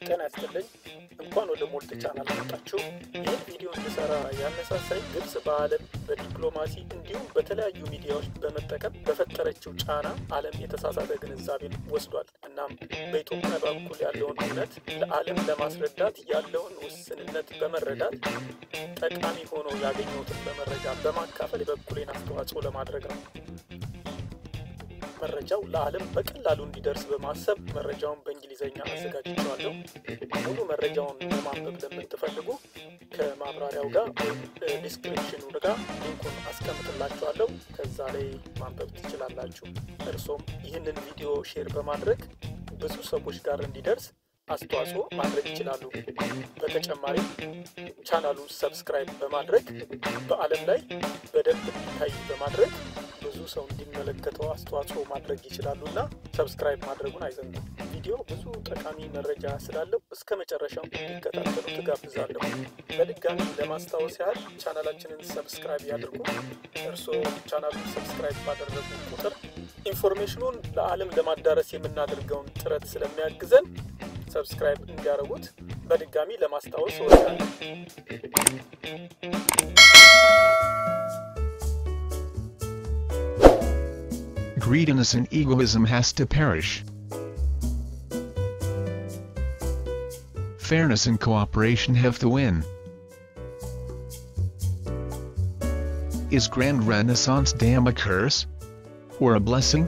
ጤና ይስጥልኝ እንኳን ወደ ሞልት ቻናል መጣችሁ ይህ ቪዲዮ እንድሰራ ያነሳሳይ ግብጽ በዓለም በዲፕሎማሲ እንዲሁም በተለያዩ ሚዲያዎች በመጠቀም በፈጠረችው ጫና ዓለም የተሳሳተ ግንዛቤን ወስዷል እናም በኢትዮጵያ በኩል ያለውን እውነት ለዓለም ለማስረዳት ያለውን ውስንነት በመረዳት ጠቃሚ ሆኖ ያገኘሁትን በመረጃ በማካፈል በኩሌን አስተዋጽኦ ለማድረግ ነው መረጃው ለዓለም በቀላሉ እንዲደርስ በማሰብ መረጃውን በእንግሊዘኛ አዘጋጅቻለሁ ሙሉ መረጃውን ለማንበብ ለምትፈልጉ ከማብራሪያው ጋር ዲስክሪፕሽኑ ጋር ሊንኩን አስቀምጥላችኋለሁ ከዛ ላይ ማንበብ ትችላላችሁ እርሶም ይህንን ቪዲዮ ሼር በማድረግ ብዙ ሰዎች ጋር እንዲደርስ አስተዋጽኦ ማድረግ ይችላሉ በተጨማሪ ቻናሉን ሰብስክራይብ በማድረግ በዓለም ላይ በደንብ እንዲታይ በማድረግ ብዙ ሰው እንዲመለከተው አስተዋጽኦ ማድረግ ይችላሉና ሰብስክራይብ ማድረጉን አይዘንጉ ቪዲዮ ብዙ ጠቃሚ መረጃ ስላለው እስከ መጨረሻው እንድትከታተሉ ተጋብዛለሁ በድጋሚ ለማስታወስ ያህል ቻናላችንን ሰብስክራይብ ያድርጉ እርሶ ቻናሉን ሰብስክራይብ ባደረጉ ቁጥር ኢንፎርሜሽኑን ለዓለም ለማዳረስ የምናደርገውን ጥረት ስለሚያግዘን ሰብስክራይብ እንዲያደርጉት በድጋሚ ለማስታወስ እወዳለሁ Greediness and egoism has to perish. Fairness and cooperation have to win. Is Grand Renaissance Dam a curse? Or a blessing?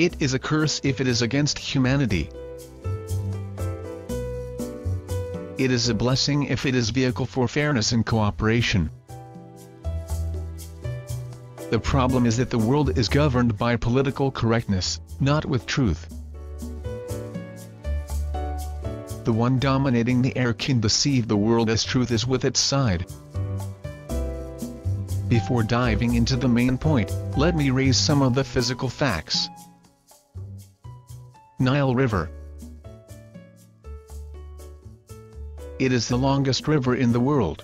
It is a curse if it is against humanity. It is a blessing if it is vehicle for fairness and cooperation. The problem is that the world is governed by political correctness, not with truth. The one dominating the air can deceive the world as truth is with its side. Before diving into the main point, let me raise some of the physical facts. Nile River. It is the longest river in the world.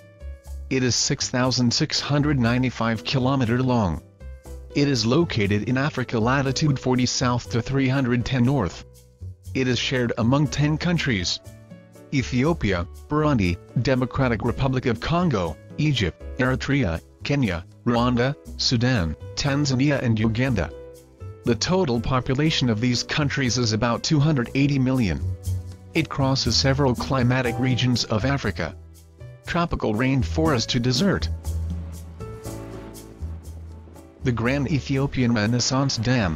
It is 6,695 km long. It is located in Africa latitude 40 south to 310 north. It is shared among 10 countries: Ethiopia, Burundi, Democratic Republic of Congo, Egypt, Eritrea, Kenya, Rwanda, Sudan, Tanzania and Uganda. The total population of these countries is about 280 million. It crosses several climatic regions of Africa: tropical rainforest to desert. The Grand Ethiopian Renaissance Dam.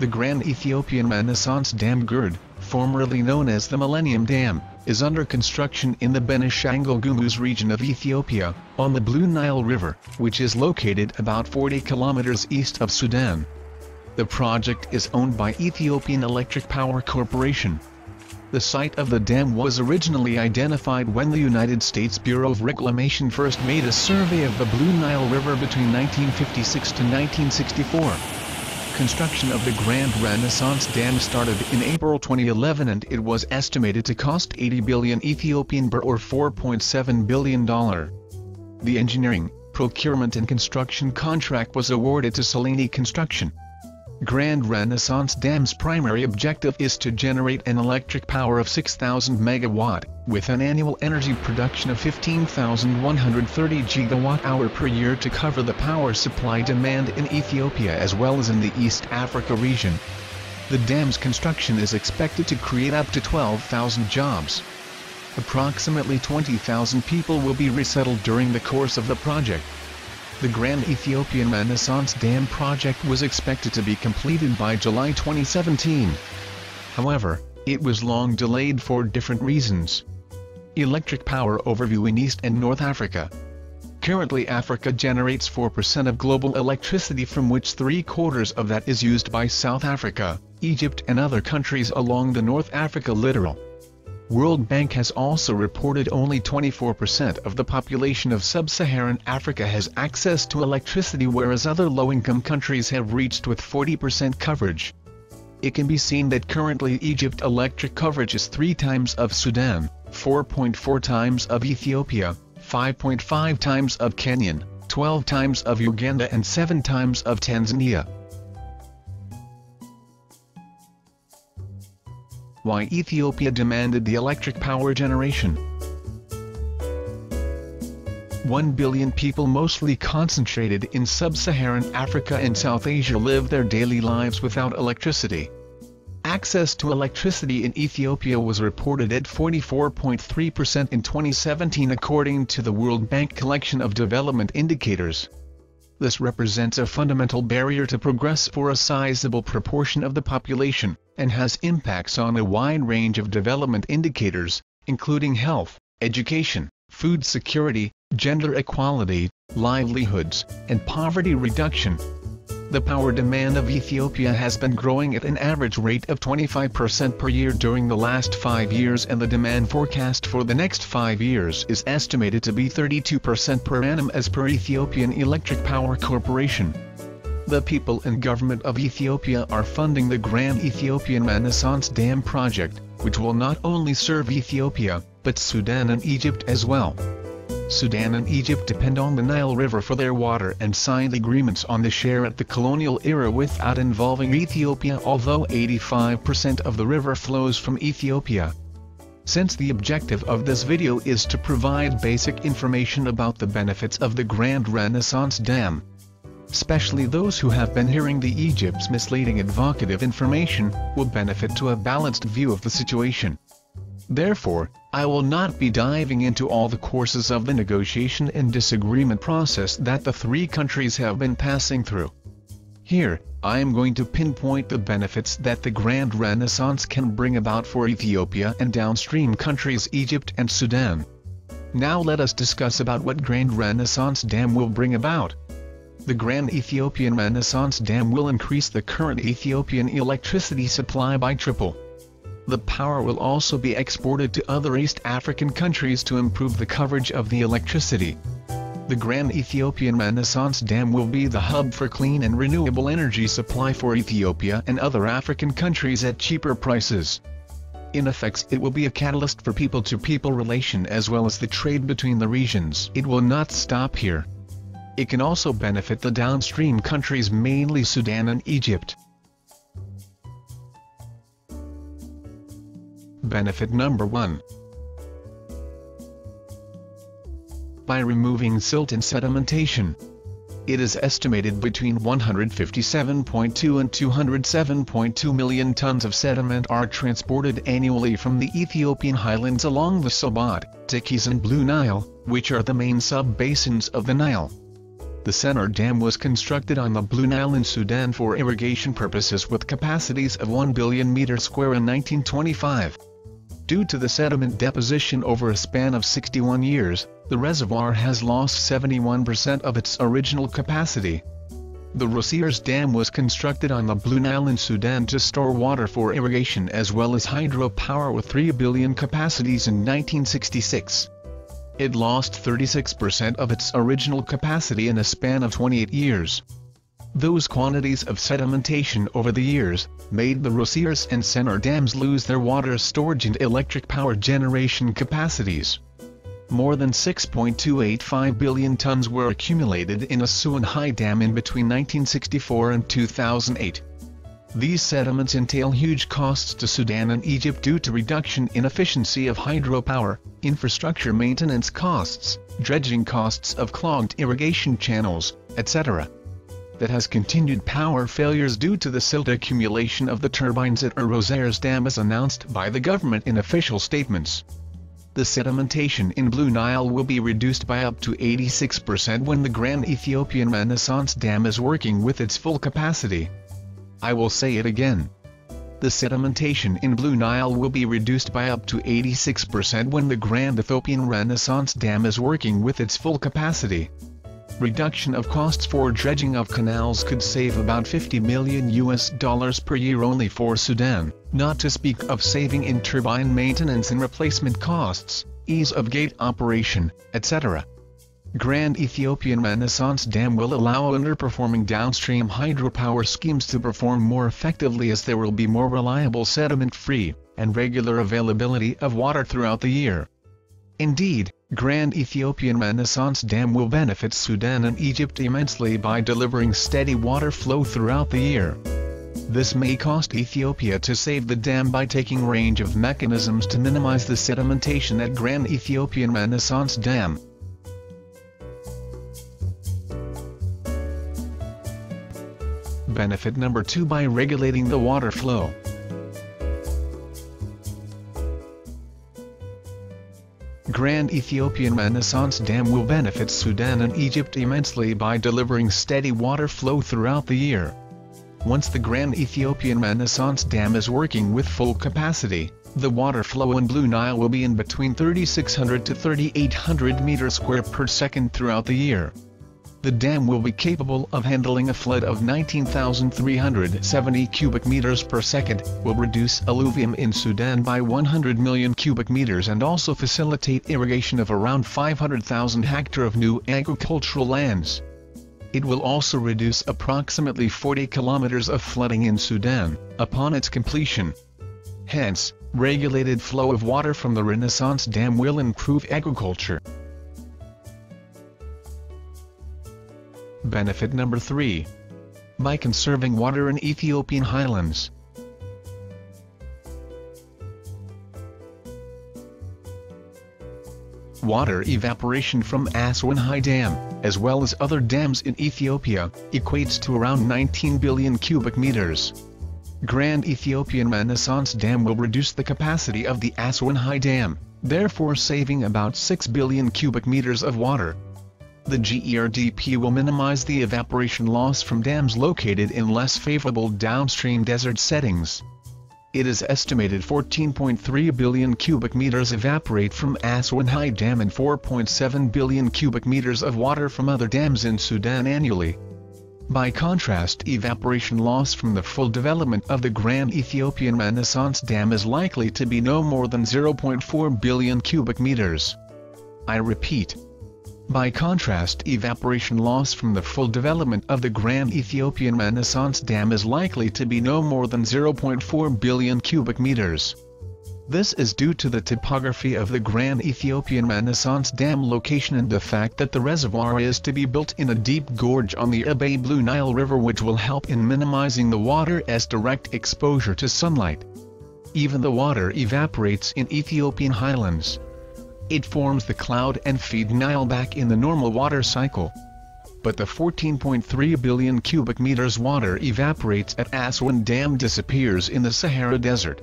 The Grand Ethiopian Renaissance Dam GERD, formerly known as the Millennium Dam, is under construction in the Benishangul Gumuz region of Ethiopia, on the Blue Nile River, which is located about 40 kilometers east of Sudan. The project is owned by Ethiopian Electric Power Corporation. The site of the dam was originally identified when the United States Bureau of Reclamation first made a survey of the Blue Nile River between 1956 to 1964. Construction of the Grand Renaissance Dam started in April 2011 and it was estimated to cost 80 billion Ethiopian birr or $4.7 billion. The engineering, procurement and construction contract was awarded to Seleni Construction. Grand Renaissance Dam's primary objective is to generate an electric power of 6,000 megawatt, with an annual energy production of 15,130 gigawatt-hour per year to cover the power supply demand in Ethiopia as well as in the East Africa region. The dam's construction is expected to create up to 12,000 jobs. Approximately 20,000 people will be resettled during the course of the project. The Grand Ethiopian Renaissance Dam project was expected to be completed by July 2017. However, it was long delayed for different reasons. Electric power overview in East and North Africa. Currently Africa generates 4% of global electricity, from which 3/4 of that is used by South Africa, Egypt and other countries along the North Africa littoral. World Bank has also reported only 24% of the population of sub-Saharan Africa has access to electricity, whereas other low-income countries have reached with 40% coverage. It can be seen that currently Egypt electric coverage is 3 times of Sudan, 4.4 times of Ethiopia, 5.5 times of Kenyan, 12 times of Uganda and 7 times of Tanzania. Why Ethiopia demanded the electric power generation. 1 billion people, mostly concentrated in sub-Saharan Africa and South Asia, live their daily lives without electricity. Access to electricity in Ethiopia was reported at 44.3% in 2017 according to the World Bank collection of development indicators. This represents a fundamental barrier to progress for a sizable proportion of the population, and has impacts on a wide range of development indicators, including health, education, food security, gender equality, livelihoods, and poverty reduction. The power demand of Ethiopia has been growing at an average rate of 25% per year during the last 5 years, and the demand forecast for the next 5 years is estimated to be 32% per annum as per Ethiopian Electric Power Corporation. The people and government of Ethiopia are funding the Grand Ethiopian Renaissance Dam project, which will not only serve Ethiopia, but Sudan and Egypt as well. Sudan and Egypt depend on the Nile River for their water and signed agreements on the share at the colonial era without involving Ethiopia, although 85% of the river flows from Ethiopia. Since the objective of this video is to provide basic information about the benefits of the Grand Renaissance Dam, especially those who have been hearing the Egypt's misleading advocative information, will benefit to a balanced view of the situation. Therefore, I will not be diving into all the courses of the negotiation and disagreement process that the three countries have been passing through. Here, I am going to pinpoint the benefits that the Grand Renaissance can bring about for Ethiopia and downstream countries Egypt and Sudan. Now let us discuss about what Grand Renaissance Dam will bring about. The Grand Ethiopian Renaissance Dam will increase the current Ethiopian electricity supply by triple. The power will also be exported to other East African countries to improve the coverage of the electricity. The Grand Ethiopian Renaissance Dam will be the hub for clean and renewable energy supply for Ethiopia and other African countries at cheaper prices. In effect, it will be a catalyst for people-to-people relation as well as the trade between the regions. It will not stop here. It can also benefit the downstream countries, mainly Sudan and Egypt. Benefit number 1. By removing silt and sedimentation. It is estimated between 157.2 and 207.2 million tons of sediment are transported annually from the Ethiopian highlands along the Sobat, Tikis and Blue Nile, which are the main sub-basins of the Nile. The center dam was constructed on the Blue Nile in Sudan for irrigation purposes with capacities of 1 billion meters square in 1925. Due to the sediment deposition over a span of 61 years, the reservoir has lost 71% of its original capacity. The Rosiers Dam was constructed on the Blue Nile in Sudan to store water for irrigation as well as hydropower with 3 billion capacities in 1966. It lost 36% of its original capacity in a span of 28 years. Those quantities of sedimentation over the years made the Rosiers and Sennar dams lose their water storage and electric power generation capacities. More than 6.285 billion tons were accumulated in Asuan High Dam in between 1964 and 2008. These sediments entail huge costs to Sudan and Egypt due to reduction in efficiency of hydropower, infrastructure maintenance costs, dredging costs of clogged irrigation channels, etc. That has continued power failures due to the silt accumulation of the turbines at Rosiers Dam as announced by the government in official statements. The sedimentation in Blue Nile will be reduced by up to 86% when the Grand Ethiopian Renaissance Dam is working with its full capacity. I will say it again. The sedimentation in Blue Nile will be reduced by up to 86% when the Grand Ethiopian Renaissance Dam is working with its full capacity. Reduction of costs for dredging of canals could save about $50 million per year only for Sudan, not to speak of saving in turbine maintenance and replacement costs, ease of gate operation, etc. Grand Ethiopian Renaissance Dam will allow underperforming downstream hydropower schemes to perform more effectively as there will be more reliable sediment-free and regular availability of water throughout the year. Indeed, Grand Ethiopian Renaissance Dam will benefit Sudan and Egypt immensely by delivering steady water flow throughout the year. This may cost Ethiopia to save the dam by taking range of mechanisms to minimize the sedimentation at Grand Ethiopian Renaissance Dam. Benefit number 2: by regulating the water flow. Grand Ethiopian Renaissance Dam will benefit Sudan and Egypt immensely by delivering steady water flow throughout the year. Once the Grand Ethiopian Renaissance Dam is working with full capacity, the water flow in Blue Nile will be in between 3,600 to 3,800 meters square per second throughout the year. The dam will be capable of handling a flood of 19,370 cubic meters per second, will reduce alluvium in Sudan by 100 million cubic meters and also facilitate irrigation of around 500,000 hectares of new agricultural lands. It will also reduce approximately 40 kilometers of flooding in Sudan, upon its completion. Hence, regulated flow of water from the Renaissance Dam will improve agriculture. Benefit number 3: by conserving water in Ethiopian highlands. Water evaporation from Asefa Dam, as well as other dams in Ethiopia, equates to around 19 billion cubic meters. Grand Ethiopian Renaissance Dam will reduce the capacity of the Asefa Dam, therefore saving about 6 billion cubic meters of water. The GERDP will minimize the evaporation loss from dams located in less favorable downstream desert settings. It is estimated 14.3 billion cubic meters evaporate from Asefa Dam and 4.7 billion cubic meters of water from other dams in Sudan annually. By contrast, evaporation loss from the full development of the Grand Ethiopian Renaissance Dam is likely to be no more than 0.4 billion cubic meters. I repeat. By contrast, evaporation loss from the full development of the Grand Ethiopian Renaissance Dam is likely to be no more than 0.4 billion cubic meters. This is due to the topography of the Grand Ethiopian Renaissance Dam location and the fact that the reservoir is to be built in a deep gorge on the Abay Blue Nile River, which will help in minimizing the water's direct exposure to sunlight. Even the water evaporates in Ethiopian highlands. It forms the cloud and feed Nile back in the normal water cycle. But the 14.3 billion cubic meters water evaporates at Asefa Dam disappears in the Sahara Desert.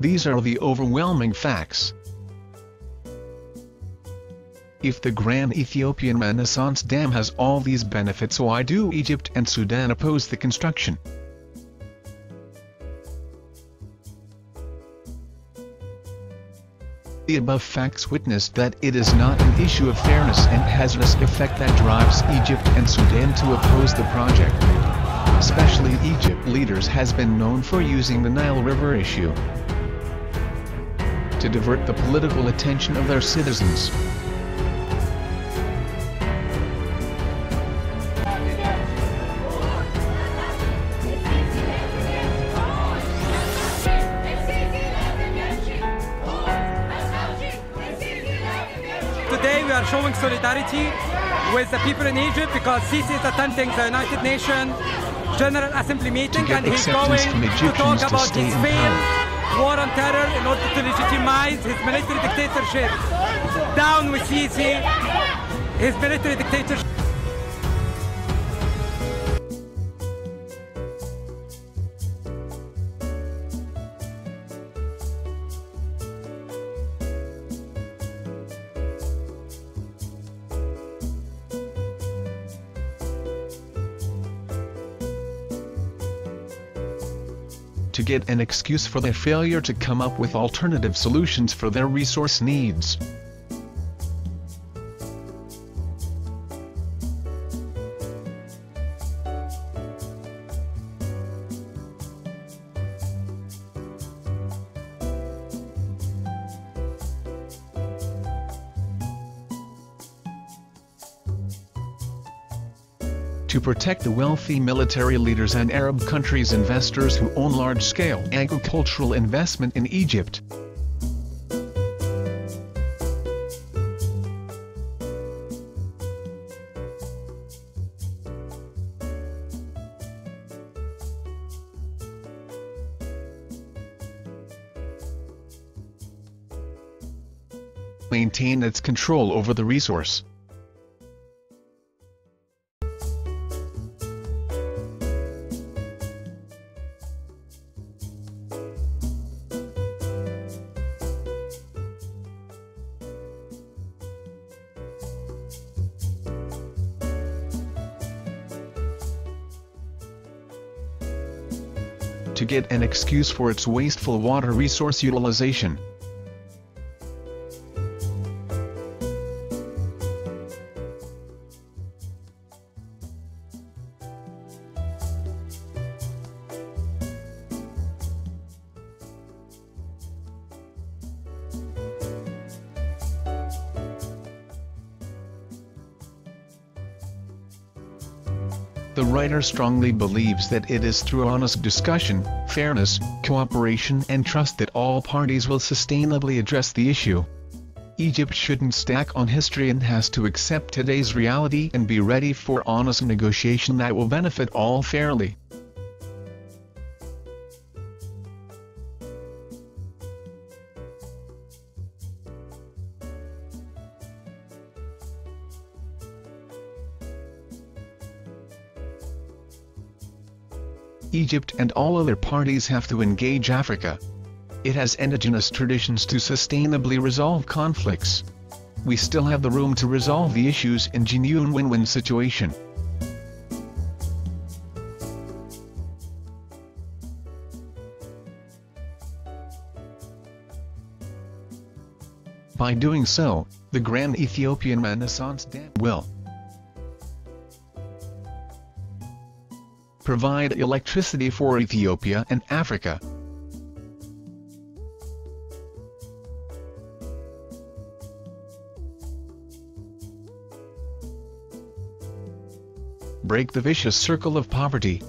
These are the overwhelming facts. If the Grand Ethiopian Renaissance Dam has all these benefits, why do Egypt and Sudan oppose the construction? The above facts witness that it is not an issue of fairness and hazardous effect that drives Egypt and Sudan to oppose the project. Especially Egypt leaders has been known for using the Nile River issue to divert the political attention of their citizens. Today we are showing solidarity with the people in Egypt because Sisi is attending the United Nations General Assembly meeting and he's going to talk about his failed war on terror in order to legitimize his military dictatorship. Down with Sisi, his military dictatorship. To get an excuse for their failure to come up with alternative solutions for their resource needs. to protect the wealthy military leaders and Arab countries' investors who own large-scale agricultural investment in Egypt. Maintain its control over the resource. To get an excuse for its wasteful water resource utilization. The writer strongly believes that it is through honest discussion, fairness, cooperation and trust that all parties will sustainably address the issue. Egypt shouldn't stack on history and has to accept today's reality and be ready for honest negotiation that will benefit all fairly. Egypt and all other parties have to engage Africa. It has indigenous traditions to sustainably resolve conflicts. We still have the room to resolve the issues in genuine win-win situation. By doing so, the Grand Ethiopian Renaissance Dam will provide electricity for Ethiopia and Africa. Break the vicious circle of poverty.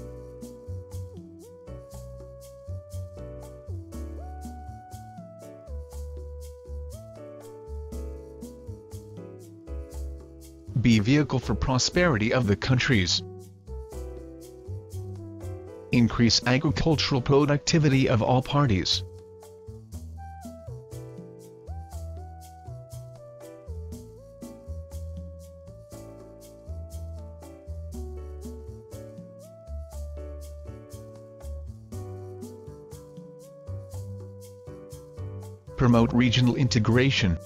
Be vehicle for prosperity of the countries. Increase agricultural productivity of all parties. Promote regional integration.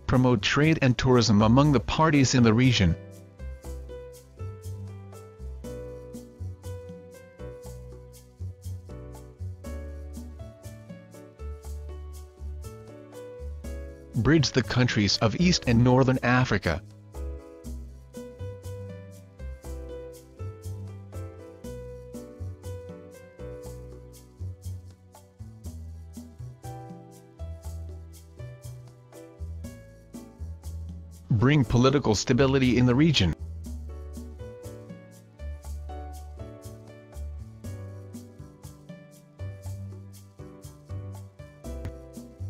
Promote trade and tourism among the parties in the region. Bridge the countries of East and Northern Africa. Bring political stability in the region.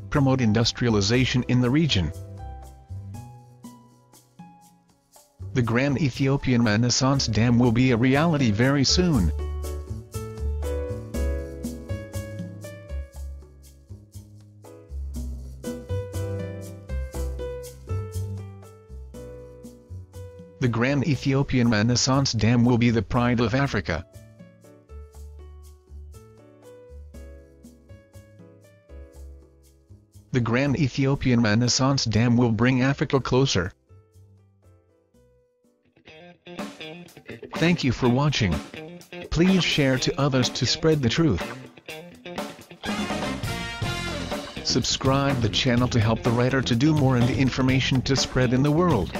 Promote industrialization in the region. The Grand Ethiopian Renaissance Dam will be a reality very soon. The Grand Ethiopian Renaissance Dam will be the pride of Africa. The Grand Ethiopian Renaissance Dam will bring Africa closer. Thank you for watching. Please share to others to spread the truth. Subscribe the channel to help the writer to do more and the information to spread in the world.